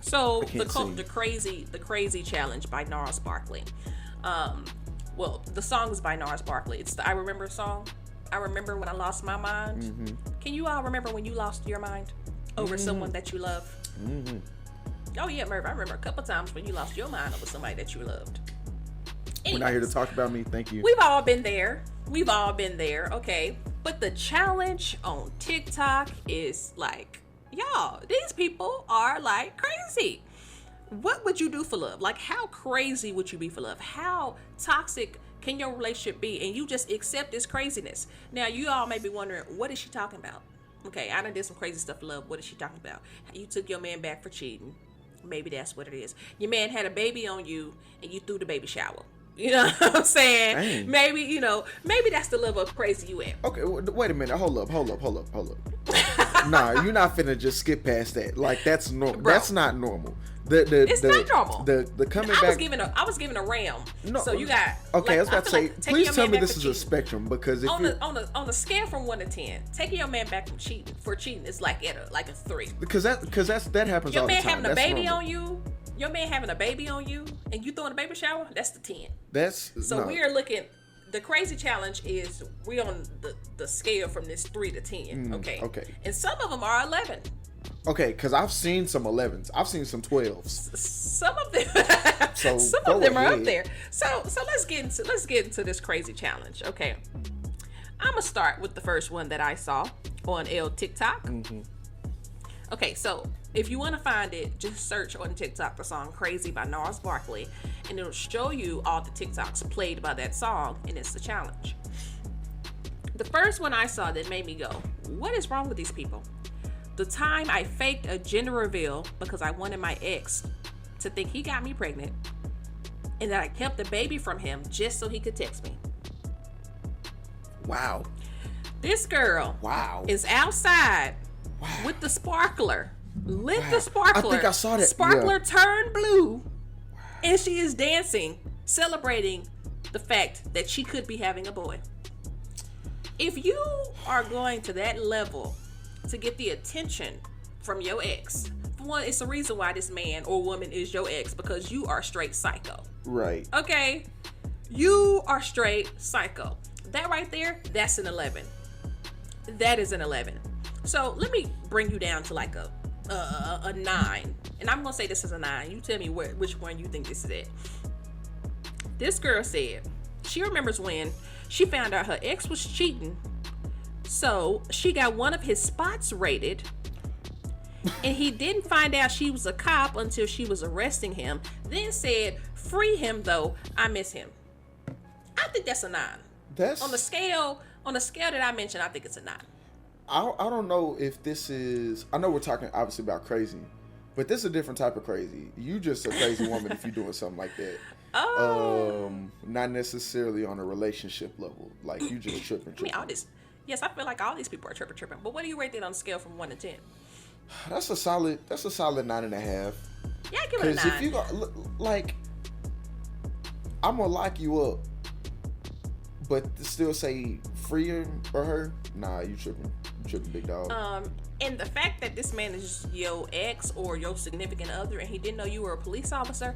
So the crazy challenge by Gnarls Barkley. Well, the song is by Gnarls Barkley. It's the I Remember song. I remember when I lost my mind. Mm-hmm. Can you all remember when you lost your mind over someone that you love? Mm-hmm. Oh yeah, Merv. I remember a couple times when you lost your mind over somebody that you loved. Anyways, we're not here to talk about me. Thank you. We've all been there. Okay. But the challenge on TikTok is like, y'all, these people are like crazy. What would you do for love? Like, how crazy would you be for love? How toxic can your relationship be? And you just accept this craziness. Now, you all may be wondering, what is she talking about? Okay, I done did some crazy stuff for love. What is she talking about? You took your man back for cheating. Maybe that's what it is. Your man had a baby on you, and you threw the baby shower. You know what I'm saying? Dang. Maybe that's the level of crazy you at. Okay, wait a minute. Hold up. Nah, you're not finna just skip past that. Like, that's normal. That's not normal. It's not normal. The coming back. I was given a realm. No, so you got. Okay, I was about to say. Like, please tell me this is a spectrum, because if on the scale from 1 to 10, taking your man back from cheating is like at a 3. Because that happens all the time. Your man having a baby on you. Your man having a baby on you, and you throwing a baby shower. That's the 10. We are looking. The crazy challenge is we on the scale from this 3 to 10. Okay. And some of them are 11. Okay, because I've seen some 11s. I've seen some 12s. Some of them are up there. So let's get into this crazy challenge. Okay, I'm gonna start with the first one that I saw on TikTok. Mm-hmm. Okay, so if you want to find it, just search on TikTok the song "Crazy" by Gnarls Barkley, and it'll show you all the TikToks played by that song, and it's the challenge. The first one I saw that made me go, "What is wrong with these people?" The time I faked a gender reveal because I wanted my ex to think he got me pregnant, and that I kept the baby from him just so he could text me. Wow. This girl is outside with the sparkler. Lit the sparkler. I think I saw that. Sparkler turned blue, and she is dancing, celebrating the fact that she could be having a boy. If you are going to that level to get the attention from your ex, for one, it's the reason why this man or woman is your ex, because you are straight psycho. Right. Okay? You are straight psycho. That right there, that's an 11. That is an 11. So let me bring you down to like a 9. And I'm going to say this is a 9. You tell me which one you think this is at. This girl said she remembers when she found out her ex was cheating. So she got one of his spots rated, and he didn't find out she was a cop until she was arresting him. Then said, "Free him though, I miss him." I think that's a 9. That's on the scale that I mentioned. I think it's a 9. I don't know if this is. I know we're talking obviously about crazy, but this is a different type of crazy. You just a crazy woman if you're doing something like that. Oh. Not necessarily on a relationship level. Like, you just tripping. I mean, all this. Yes, I feel like all these people are tripping. But what do you rate that on a scale from 1 to 10? That's a solid 9.5. Yeah, I give it a 9. Because if you go, like, I'm gonna lock you up, but still say free her. Nah, you tripping. You tripping, big dog. And the fact that this man is your ex or your significant other, and he didn't know you were a police officer.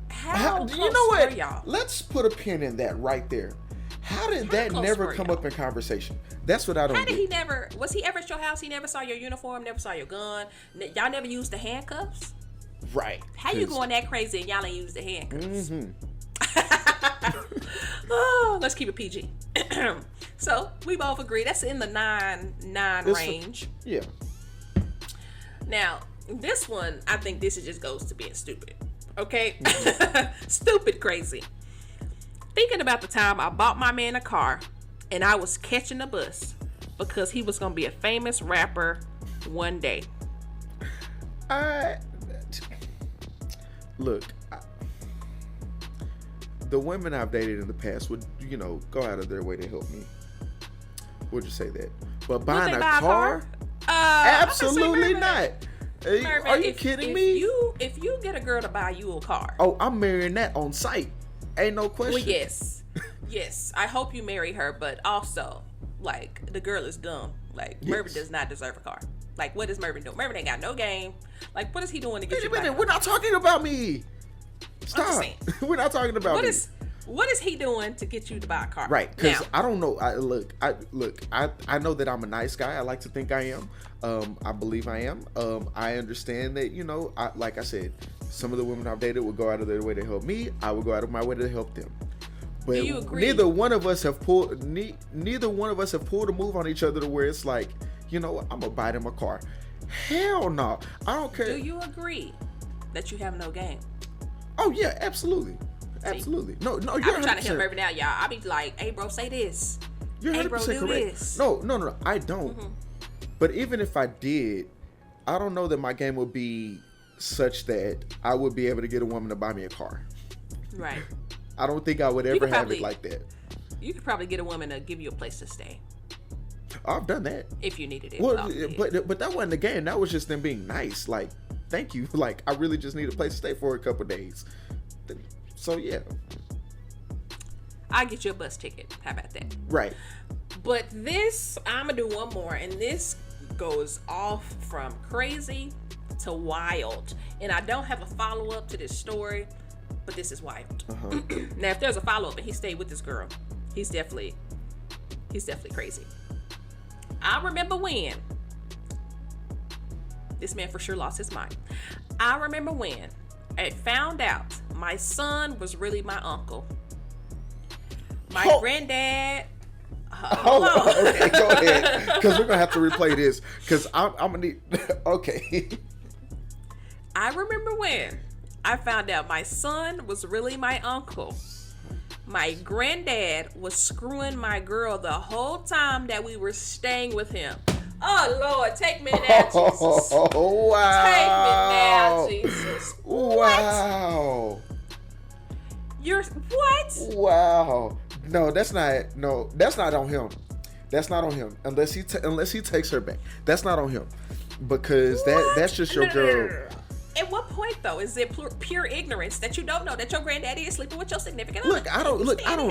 How close you know what? were y'all? Let's put a pin in that right there. How did that never come up in conversation? That's what I don't get. How did he never? Was he ever at your house? He never saw your uniform, never saw your gun. Y'all never used the handcuffs? Right. How you going that crazy and y'all ain't used the handcuffs? Mm-hmm. Oh, let's keep it PG. So we both agree that's in the 9 range. Yeah. Now, this one, I think this just goes to being stupid. Okay? Stupid crazy. Thinking about the time I bought my man a car and I was catching a bus because he was going to be a famous rapper one day. Look, the women I've dated in the past would, go out of their way to help me. We'll just say that. But buying a car? Absolutely not. Are you kidding me? If you get a girl to buy you a car. Oh, I'm marrying that on site. Ain't no question. Well, yes. Yes. I hope you marry her, but also, like, the girl is dumb. Like, Mervyn does not deserve a car. Like, what is Mervin doing? Mervin ain't got no game. Like, what is he doing to get you back? We're not talking about me. Stop. We're not talking about me. What is he doing to get you to buy a car? Right, because I don't know. I know that I'm a nice guy. I like to think I am. I believe I am. I understand that, like I said, some of the women I've dated would go out of their way to help me. I would go out of my way to help them. But do you agree? neither one of us have pulled a move on each other to where it's like, I'm gonna buy them a car. Hell no. I don't care. Do you agree that you have no game? Oh yeah, absolutely. Absolutely. No, you're 100%. I'm trying to help Mervin out, y'all. I be like, hey bro, say this. You're 100% bro, do correct. This. No, I don't. Mm-hmm. But even if I did, I don't know that my game would be such that I would be able to get a woman to buy me a car. Right. I don't think I would ever have it like that. You could probably get a woman to give you a place to stay. I've done that. If you needed it. Well, but that wasn't the game. That was just them being nice. Like, thank you. Like, I really just need a place to stay for a couple of days. So, yeah. I'll get you a bus ticket. How about that? Right. But this, I'm going to do one more. And this goes off from crazy to wild. And I don't have a follow-up to this story, but this is wild. Uh-huh. Now, if there's a follow-up and he stayed with this girl, he's definitely crazy. I remember when this man for sure lost his mind. I remember when I found out my son was really my uncle. My granddad. Hold on. Okay, go ahead. Because we're going to have to replay this. Because I'm going to need. Okay. I remember when I found out my son was really my uncle. My granddad was screwing my girl the whole time that we were staying with him. Oh, Lord, take me now, Jesus. Oh, wow. Take me now, Jesus. Wow. You're, what? Wow. No, that's not on him. That's not on him. Unless he takes her back. That's not on him. Because that's just your girl. At what point though is it pure ignorance that you don't know that your granddaddy is sleeping with your significant other? I don't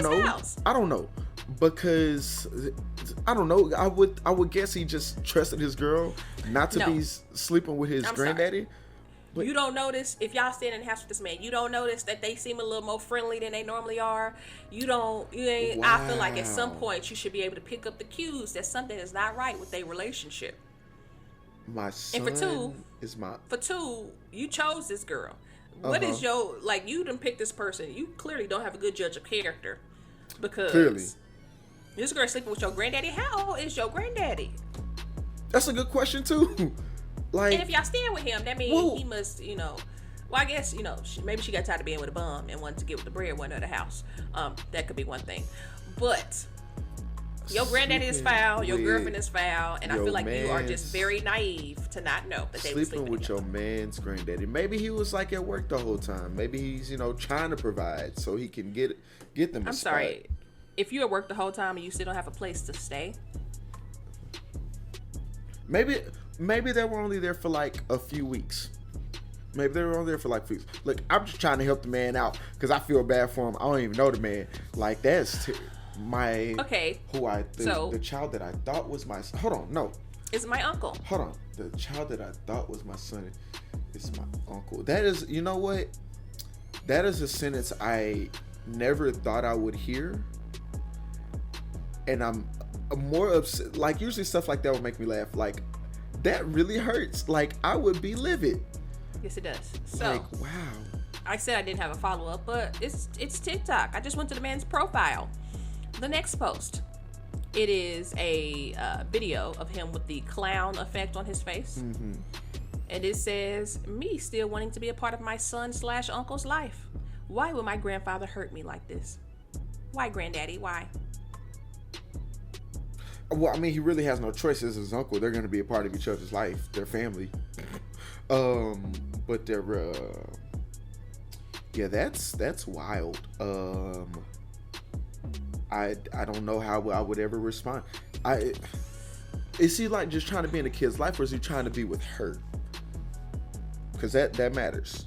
know. House? I don't know because I don't know. I would guess he just trusted his girl not to be sleeping with his granddaddy. But you don't notice if y'all stand in the house with this man. You don't notice that they seem a little more friendly than they normally are. You ain't. Wow. I feel like at some point you should be able to pick up the cues that something is not right with their relationship. My son for two, you chose this girl. What is your, like, you done picked this person. You clearly don't have a good judge of character because this girl sleeping with your granddaddy. How old is your granddaddy? That's a good question too. Like, and if y'all stand with him, that means he must, well, I guess, maybe she got tired of being with a bum and wanted to get with the breadwinner of the house. That could be one thing. But your granddaddy is foul, your girlfriend is foul, and I feel like you are just very naive to not know that they were sleeping with your man's granddaddy. Maybe he was like at work the whole time. Maybe he's, trying to provide so he can get them. I'm sorry. If you're at work the whole time and you still don't have a place to stay, maybe they were only there for like a few weeks. Maybe they were only there for like weeks. Look, I'm just trying to help the man out because I feel bad for him. I don't even know the man. Like, that's the child that I thought was my son. Hold on, no. It's my uncle. Hold on. The child that I thought was my son is my uncle. That is, you know what? That is a sentence I never thought I would hear. And I'm more upset. Like, usually stuff like that would make me laugh. Like, that really hurts. Like, I would be livid. Yes, it does. So, like, wow. I said I didn't have a follow-up, but it's TikTok. I just went to the man's profile. The next post, it is a video of him with the clown effect on his face. Mm-hmm. And it says, me still wanting to be a part of my son/uncle's life. Why would my grandfather hurt me like this? Why, granddaddy? Why? Well, I mean, he really has no choice as his uncle. They're going to be a part of each other's life, their family. But they're, that's wild. I don't know how I would ever respond. Is he like just trying to be in a kid's life, or is he trying to be with her? Because that matters.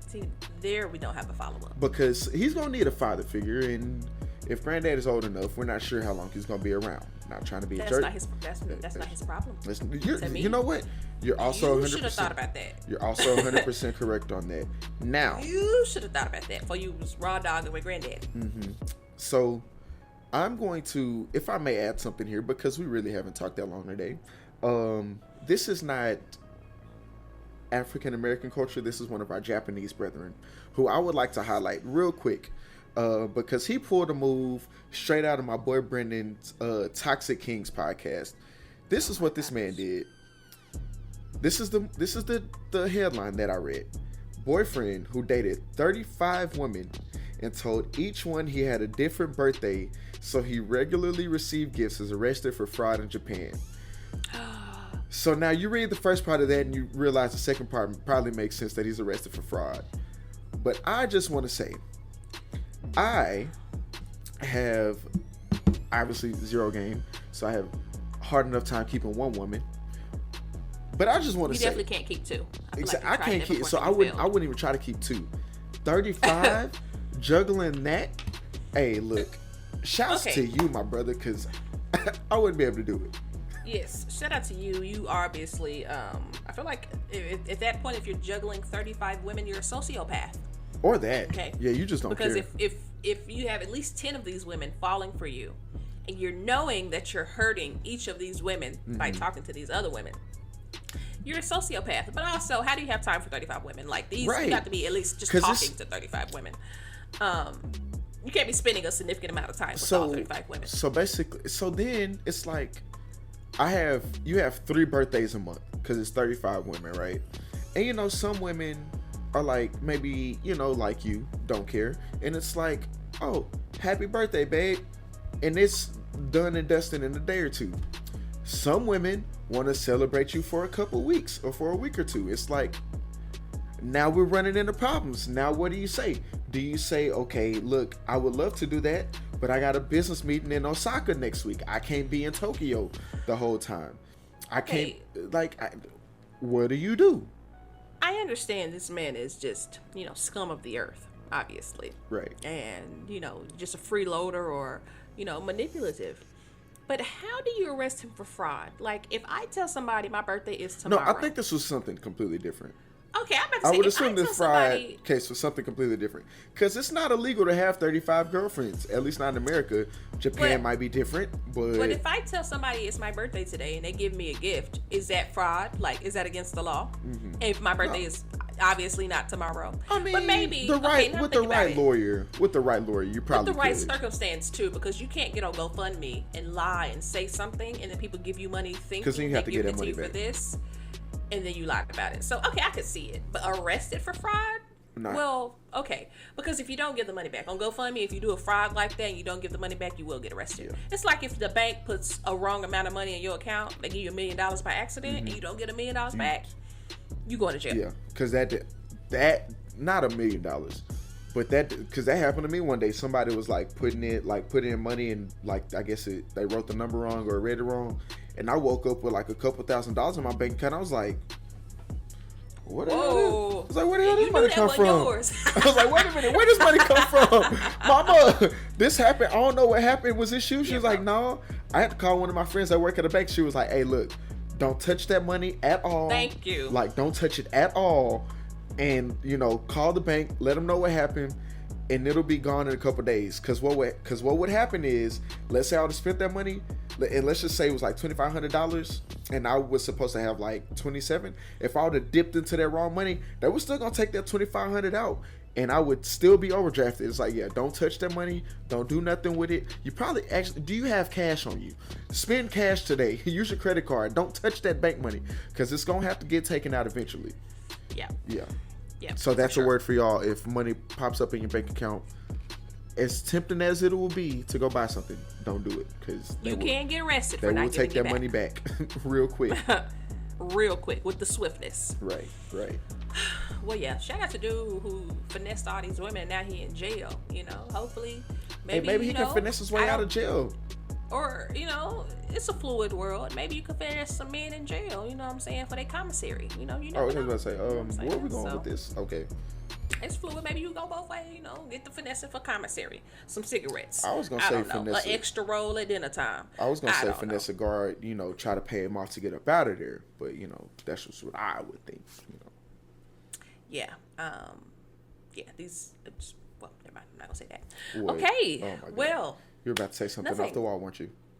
See, there we don't have a follow-up. Because he's going to need a father figure, and if granddad is old enough, we're not sure how long he's going to be around. Not trying to be a jerk. That's not his problem. You know what? You're also 100%. You should have thought about that. You're also 100% correct on that. Now. You should have thought about that before you was raw dogging with granddaddy. Mm-hmm. So, I'm going to, if I may add something here, because we really haven't talked that long today. This is not African American culture. This is one of our Japanese brethren, who I would like to highlight real quick, because he pulled a move straight out of my boy Brendan's Toxic Kings podcast. This is what this man did. This is the headline that I read. Boyfriend who dated 35 women and told each one he had a different birthday, so he regularly received gifts, is arrested for fraud in Japan. So now you read the first part of that and you realize the second part probably makes sense, that he's arrested for fraud. But I just want to say, I have obviously zero game, so I have hard enough time keeping one woman. But I just want to say, you definitely can't keep two. I can't keep, so I wouldn't even try to keep two. 35 juggling that. Hey, look, shouts to you, my brother, because I wouldn't be able to do it. Yes, shout out to you. You are obviously, I feel like at that point, if you're juggling 35 women, you're a sociopath. Or that. Okay. Yeah, you just don't care. Because if you have at least 10 of these women falling for you, and you're knowing that you're hurting each of these women by talking to these other women, you're a sociopath. But also, how do you have time for 35 women? Like, these, you got to be at least just talking to 35 women. You can't be spending a significant amount of time with all 35 women. So basically, then it's like, you have 3 birthdays a month because it's 35 women, right? And some women are like, maybe, like you, don't care. And it's like, oh, happy birthday, babe. And it's done and dusted in a day or two. Some women want to celebrate you for a couple weeks or for a week or two. It's like, now we're running into problems. Now, what do you say? Do you say, okay, look, I would love to do that, but I got a business meeting in Osaka next week. I can't be in Tokyo the whole time. I can't, what do you do? I understand this man is just, scum of the earth, obviously. Right. And, just a freeloader or, manipulative. But how do you arrest him for fraud? Like, if I tell somebody my birthday is tomorrow. No, I think this was something completely different. Okay, I'm about to say, I would assume this fraud case was something completely different. Because it's not illegal to have 35 girlfriends, at least not in America. Japan might be different, but... But if I tell somebody it's my birthday today and they give me a gift, is that fraud? Like, is that against the law? Mm-hmm. If my birthday is obviously not tomorrow. I mean, but maybe... with the right lawyer, you probably with the right circumstance, too, because you can't get on GoFundMe and lie and say something, and then people give you money thinking then you have to get that money back for this. And then you lied about it. So, okay, I could see it. But arrested for fraud? No. Well, okay. Because if you don't give the money back on GoFundMe, if you do a fraud like that and you don't give the money back, you will get arrested. Yeah. It's like if the bank puts a wrong amount of money in your account, they give you $1 million by accident, and you don't get $1 million back, you going to jail. Yeah, because that not $1 million, but because that happened to me one day. Somebody was like putting in money and like, I guess they wrote the number wrong or read it wrong. And I woke up with like a couple $1,000s in my bank account. I was like, what the hell? I was like, where the hell this money come from? I was like, wait a minute, where does money come from? Mama, this happened. I don't know what happened. Was this you? She was like, no. I had to call one of my friends that work at a bank. She was like, hey, look, don't touch that money at all. Thank you. Like, don't touch it at all. And, call the bank, let them know what happened. And it'll be gone in a couple days. Because what would happen is, let's say I would have spent that money, and let's just say it was like $2,500, and I was supposed to have like 27. If I would have dipped into that wrong money, they were still gonna take that $2,500 out, and I would still be overdrafted. It's like, yeah, don't touch that money, don't do nothing with it. You probably do you have cash on you? Spend cash today. Use your credit card. Don't touch that bank money, because it's gonna have to get taken out eventually. Yeah. Yeah, so that's a word for y'all. If money pops up in your bank account, as tempting as it will be to go buy something, don't do it, because you can get arrested for not giving it back. They will take that money back real quick. Real quick with the swiftness. Right. Well, yeah. Shout out to dude who finessed all these women. Now he in jail. Hopefully, maybe he can finesse his way out of jail. Or, it's a fluid world. Maybe you could finesse some men in jail, you know what I'm saying, for their commissary. You never know. I was going to say, where are we going with this? Okay. It's fluid. Maybe you go both ways. You know, get the finesse for commissary, some cigarettes. I was gonna say finesse an extra roll at dinner time. I was gonna say finesse a guard. You know, try to pay him off to get up out of there. But you know, that's just what I would think. You know. Yeah. Yeah. These. Well, never mind. I'm not gonna say that. Wait. Okay. Oh my God. Well. You're about to say something off the wall, weren't you?